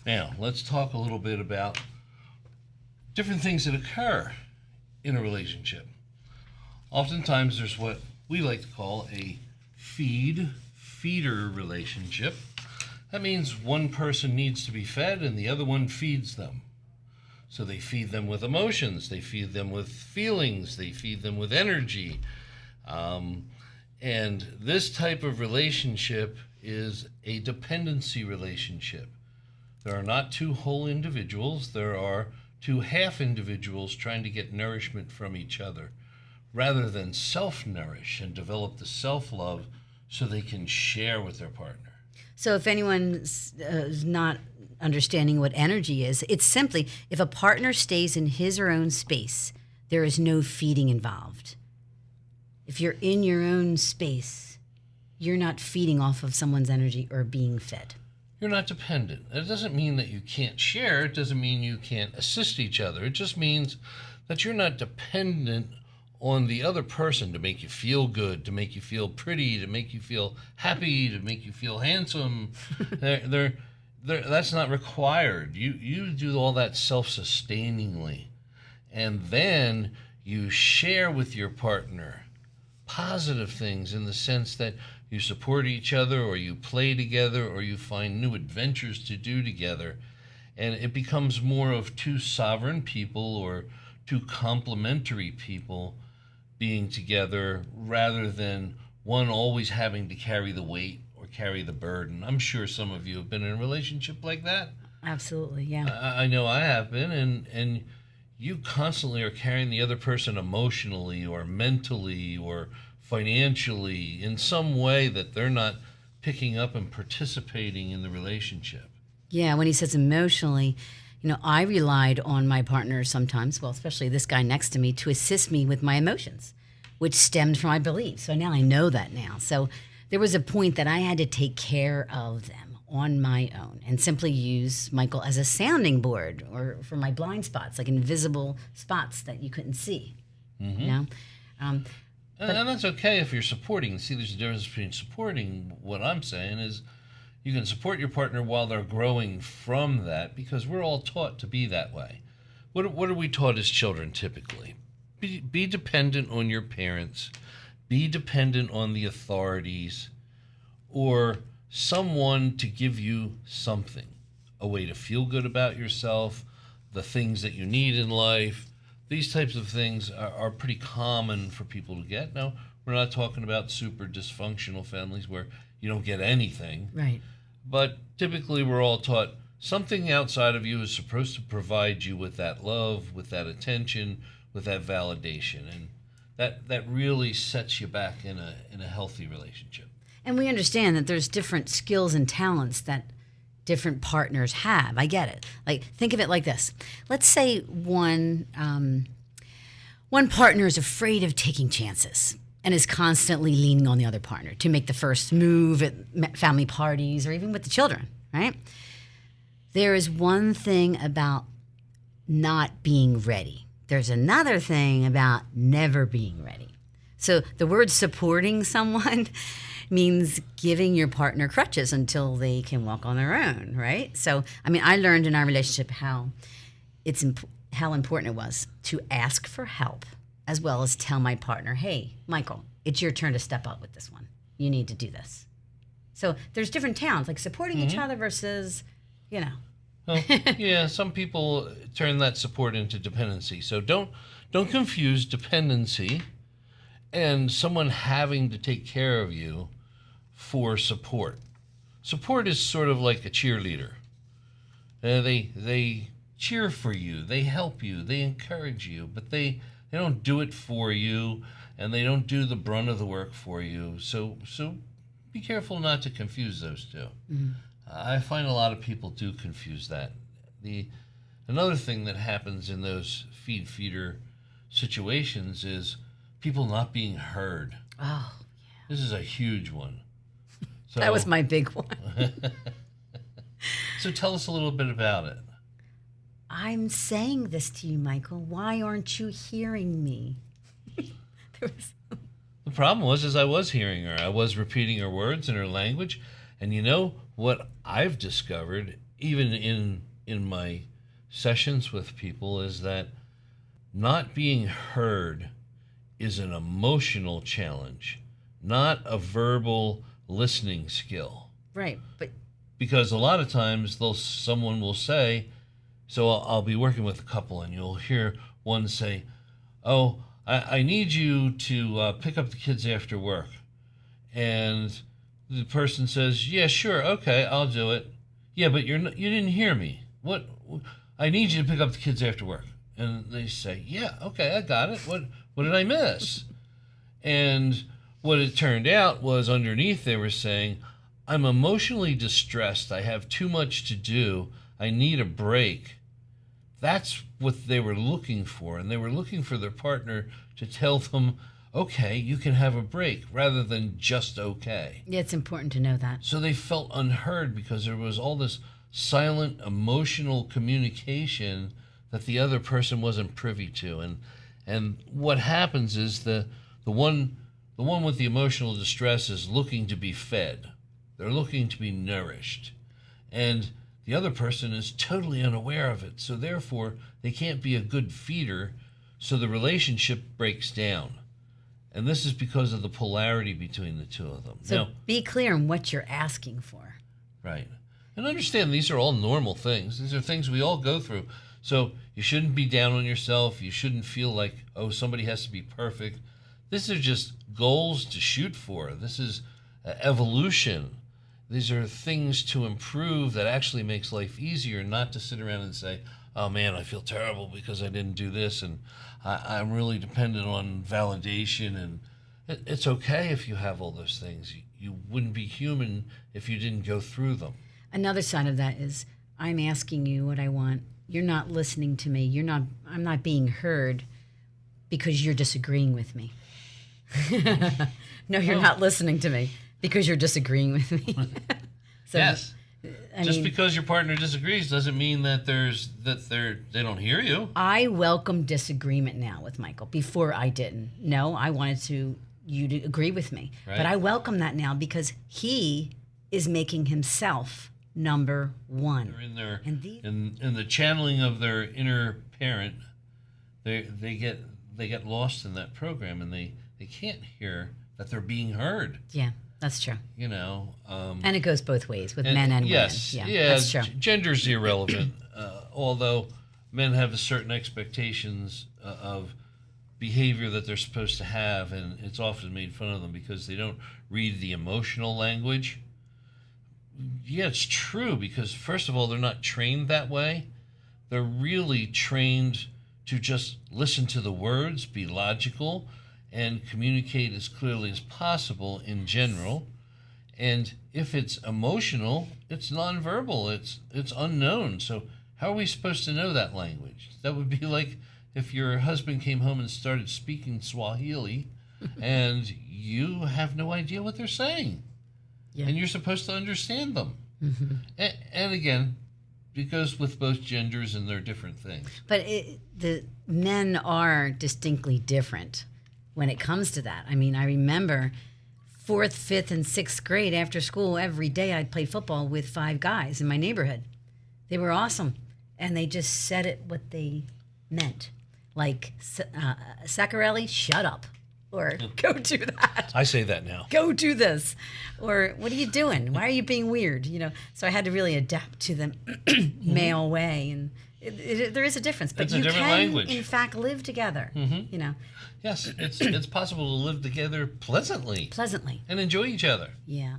Now, let's talk a little bit about different things that occur in a relationship. Oftentimes, there's what we like to call a feeder relationship. That means one person needs to be fed and the other one feeds them. So they feed them with emotions, they feed them with feelings, they feed them with energy. And this type of relationship is a dependency relationship. There are not two whole individuals, there are two half individuals trying to get nourishment from each other rather than self-nourish and develop the self-love so they can share with their partner. So if anyone's is not understanding what energy is, it's simply if a partner stays in his or own space, there is no feeding involved. If you're in your own space, you're not feeding off of someone's energy or being fed. You're not dependent. It doesn't mean that you can't share. It doesn't mean you can't assist each other. It just means that you're not dependent on the other person to make you feel good, to make you feel pretty, to make you feel happy, to make you feel handsome. That's not required. You do all that self-sustainingly. And then you share with your partner positive things in the sense that you support each other or you play together or you find new adventures to do together. And it becomes more of two sovereign people or two complementary people being together rather than one always having to carry the weight or carry the burden. I'm sure some of you have been in a relationship like that. Absolutely, yeah. I know I have been, and you constantly are carrying the other person emotionally or mentally or financially in some way that they're not picking up and participating in the relationship. Yeah, when he says emotionally, I relied on my partner sometimes, well, especially this guy next to me, to assist me with my emotions, which stemmed from my beliefs. So now I know that now. So there was a point that I had to take care of them on my own and simply use Michael as a sounding board or for my blind spots, like invisible spots that you couldn't see. Mm-hmm. And that's okay if you're supporting. See, there's a difference between supporting. What I'm saying is you can support your partner while they're growing from that because we're all taught to be that way. What are we taught as children typically? Be dependent on your parents. Be dependent on the authorities or someone to give you something, a way to feel good about yourself, the things that you need in life. These types of things are pretty common for people to get. Now, we're not talking about super dysfunctional families where you don't get anything. Right. But typically we're all taught something outside of you is supposed to provide you with that love, with that attention, with that validation. And that really sets you back in a healthy relationship. And we understand that there's different skills and talents that different partners have. I get it. Like, think of it like this. Let's say one partner is afraid of taking chances and is constantly leaning on the other partner to make the first move at family parties or even with the children, right? There is one thing about not being ready. There's another thing about never being ready. So the word supporting someone means giving your partner crutches until they can walk on their own, right? So, I learned in our relationship how important it was to ask for help as well as tell my partner, hey, Michael, it's your turn to step up with this one. You need to do this. So there's different towns, like supporting each other versus, Well, yeah, some people turn that support into dependency. So don't confuse dependency and someone having to take care of you for support. Support is sort of like a cheerleader. They cheer for you, they help you, they encourage you, but they don't do it for you, and they don't do the brunt of the work for you. So be careful not to confuse those two. Mm-hmm. I find a lot of people do confuse that. Another thing that happens in those feeder situations is people not being heard. Oh, yeah. This is a huge one. So, that was my big one. So tell us a little bit about it. I'm saying this to you, Michael. Why aren't you hearing me? The problem was I was hearing her. I was repeating her words in her language. And you know what I've discovered even in my sessions with people, is that not being heard is an emotional challenge, not a verbal listening skill. Right. But Because a lot of times someone will say, so I'll be working with a couple, and you'll hear one say, "Oh, I need you to pick up the kids after work," and the person says, "Yeah, sure, okay, I'll do it." "Yeah, but you didn't hear me. What? I need you to pick up the kids after work." And they say, "Yeah, okay, I got it. What did I miss?" And what it turned out was, underneath they were saying, "I'm emotionally distressed. I have too much to do. I need a break." That's what they were looking for. And they were looking for their partner to tell them, "Okay, you can have a break," rather than just "okay." yeah, it's important to know that. So they felt unheard because there was all this silent emotional communication that the other person wasn't privy to. And what happens is the one with the emotional distress is looking to be fed. They're looking to be nourished. And the other person is totally unaware of it. So therefore, they can't be a good feeder. So the relationship breaks down. And this is because of the polarity between the two of them. So Now, be clear on what you're asking for. right. And understand these are all normal things. These are things we all go through. So you shouldn't be down on yourself. You shouldn't feel like, oh, somebody has to be perfect. These are just goals to shoot for. This is evolution. These are things to improve that actually makes life easier, not to sit around and say, "Oh man, I feel terrible because I didn't do this, and I'm really dependent on validation." And it's okay if you have all those things. You wouldn't be human if you didn't go through them. Another side of that is I'm asking you what I want. You're not listening to me. I'm not being heard because you're disagreeing with me. No, you're not listening to me because you're disagreeing with me. So, Yes. I Just mean, because your partner disagrees doesn't mean that they don't hear you. I welcome disagreement now with Michael. Before I didn't. No, I wanted you to agree with me. Right. But I welcome that now because he is making himself number one. They're in their And these- in the channeling of their inner parent. They get lost in that program, and they can't hear that they're being heard. Yeah, that's true. You know. And it goes both ways with men and yes, women. yeah, That's true. Gender's irrelevant. Although men have certain expectations of behavior that they're supposed to have, and it's often made fun of them because they don't read the emotional language. Yeah, it's true, because first of all, they're not trained that way. They're really trained to just listen to the words, be logical, and communicate as clearly as possible in general. And if it's emotional, it's nonverbal, it's unknown. So how are we supposed to know that language? That would be like if your husband came home and started speaking Swahili and you have no idea what they're saying. Yeah. And you're supposed to understand them. Mm-hmm. And again, because with both genders and they're different things. But the men are distinctly different when it comes to that. I mean, I remember 4th, 5th, and 6th grade after school, every day I'd play football with 5 guys in my neighborhood. They were awesome. And they just said it what they meant. Like, Saccarelli, shut up. Or go do that. I say that now. Go do this. Or what are you doing? Why are you being weird? You know, so I had to really adapt to the male way. And there is a difference. But It's a you different can, language. in fact, live together, you know, Yes, it's possible to live together pleasantly pleasantly. and enjoy each other. Yeah.